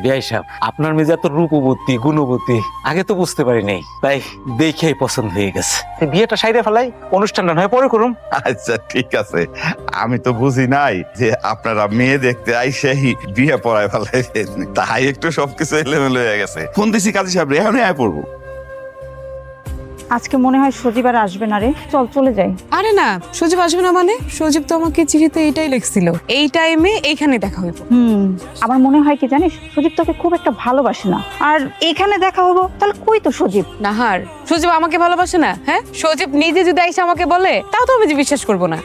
বিআই সাহেব, আপনার মেয়ে এত রূপবতী গুণবতী আগে তো বুঝতে পারি নাই, তাই দেখেই পছন্দ হয়ে গেছে। বিয়েটা সাইরে ফেলাই, অনুষ্ঠানটা নয় পরে করুম। আচ্ছা ঠিক আছে, আমি তো বুঝি নাই যে আপনারা মেয়ে দেখতে আইসেই বিয়ে পড়ায় ফেলাইছেন, তাই একটু সবকিছু এলোমেলো হয়ে গেছে। ফোন দিছি কাজী সাহেব, এখনই আয় পড়বো। আজকে মনে হয় সজীব আর আসবে না রে, চল চলে যাই। আরে না, সজীব আসবে না মানে? সজীব তো আমাকে চিঠিতে এইটাই লিখছিল, এই টাইমে এইখানে দেখা হইব। আমার মনে হয় কি জানিস, সজীব তোকে খুব একটা ভালোবাসে না, আর এখানে দেখা হবো তাহলে কই তো সজীব? নাহার, সজীব আমাকে ভালোবাসে না? হ্যাঁ, সজীব নিজে যদি এসে আমাকে বলে তাও তো আমি যে বিশ্বাস করবো না।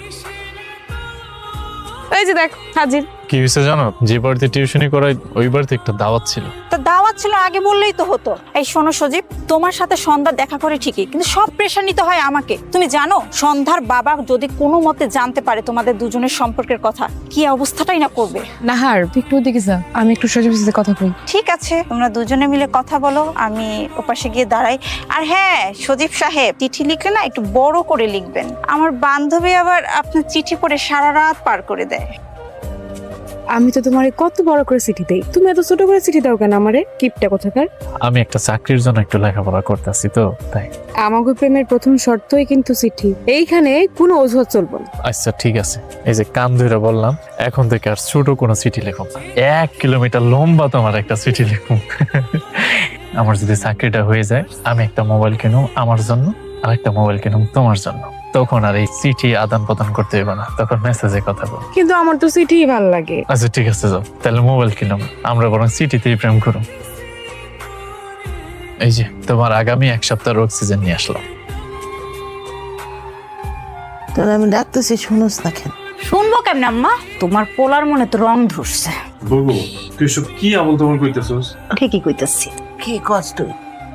এই যে দেখ হাজির। কি হয়েছে জানো, যে বাড়িতে টিউশনি করাই ওই বাড়িতে একটা দাওয়াত ছিল। তো দাওয়াত ছিল, আগে বললেই তো হতো। এই শোনো সজীব, তোমার সাথে সন্ধ্যা দেখা করে ঠিকই, কিন্তু সব প্রেশার নিতে হয় আমাকে। তুমি জানো সন্ধ্যার বাবা যদি কোনো মতে জানতে পারে তোমাদের দুজনের সম্পর্কের কথা, কি অবস্থাটাই না করবে। নাহার, তুই একটু ওদিকে যা, আমি একটু সজীবের সাথে কথা কই। ঠিক আছে, তোমরা দুজনে মিলে কথা বলো, আমি ওপাশে গিয়ে দাঁড়াই। আর হ্যাঁ সজীব সাহেব, চিঠি লিখলে না একটু বড় করে লিখবেন। আমার বান্ধবী আবার আপনার চিঠি পড়ে সারা রাত পার করে দেয়। আমি তো তোমারে কত বড় করে চিঠি দেই, তুমি এত ছোট করে চিঠি দাও কেন আমারে? কিপটা কোথাকার। আমি একটা চাকরির জন্য একটু লেখাপড়া করতেছি তো তাই। আমাকে প্রেমের প্রথম শর্তই কিন্তু চিঠি, এইখানে কোনো অজুহাত চলবো না। আচ্ছা ঠিক আছে, এই যে কান ধরে বললাম, এখন থেকে আর ছোট কোনো চিঠি লেখো না, 1 কিলোমিটার লম্বা তোমার একটা চিঠি লেখো। আমার যদি চাকরিটা হয়ে যায়, আমি একটা মোবাইল কিনুম আমার জন্য, আর একটা মোবাইল কিনুম তোমার জন্য। তখন আর এই চিঠি আদান প্রদান করতে হবে না, তখন মেসেজে কথা বল। কিন্তু আমার তো চিঠিই ভাল লাগে। আচ্ছা ঠিক আছে, যাও তাহলে মোবাইল কিনুম, আমরা বরং চিঠিতেই প্রেম করুম। এই যে তোমার আগামী 1 সপ্তাহ অক্সিজেন নিয়ে আসলাম। তাহলে আমি ডাকতেছি, শুনোস না কেন? শুনবো কেমন আম্মা, তোমার পোলার মনে তো রং ধরছে। বলবো তুই সব কি আবল তাবল কইতেছস? ঠিকই কইতেছি, কি কষ্ট?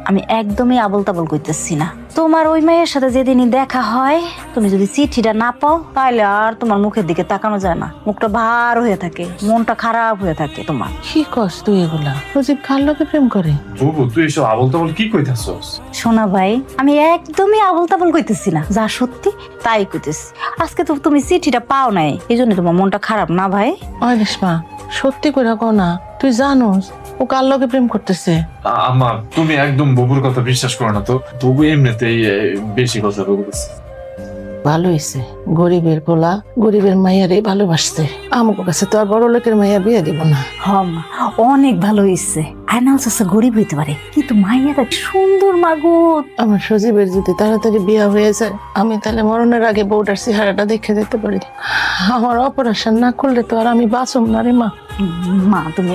আমি একদমই আবল তাবল কইতেছি না। তোমার ওই মেয়ের সাথে যেদিনই দেখা হয়, তুমি যদি চিঠিটা না পাও তাহলে আর তোমার মুখের দিকে তাকানো যায় না, মুখটা ভার হয়ে থাকে, মনটা খারাপ হয়ে থাকে তোমার। কি কষ্ট এগুলা? সজীব কার লোকে প্রেম করে? বলবো তুই এসব আবল তাবল কি কইতেছস? শোনা ভাই, আমি একদমই আবল তাবল কইতেছি না, যা সত্যি তাই কইতেছি। আজকে তো তুমি চিঠিটা পাও নাই, এই জন্য তোমার মনটা খারাপ না ভাই? ওই রেশমা, সত্যি করে কও না, তুই জানোস ও কার লোকে প্রেম করতেছে? আম্মা তুমি একদম ববুর কথা বিশ্বাস করো না তো, ববু এমনিতেই বেশি কথা বলতেছে। ভালো হয়েছে, গরিবের পোলা গরিবের মাইয়ারে ভালোবাসছে। আমার কাছে তো আর বড় লোকের মাইয়া বিয়ে দিব না। হম, অনেক ভালো হইছে। আয়নাল চাচা গরিব হইতে পারে, কিন্তু মাইয়াটা সুন্দর মাগুত। আমার সজীবের যদি তাড়াতাড়ি বিয়ে হয়ে যায়, আমি তাহলে মরণের আগে বউটার চেহারাটা দেখে যেতে পারি। আমার অপারেশন না করলে তো আর আমি বাঁচব না রে মা। মা তুমি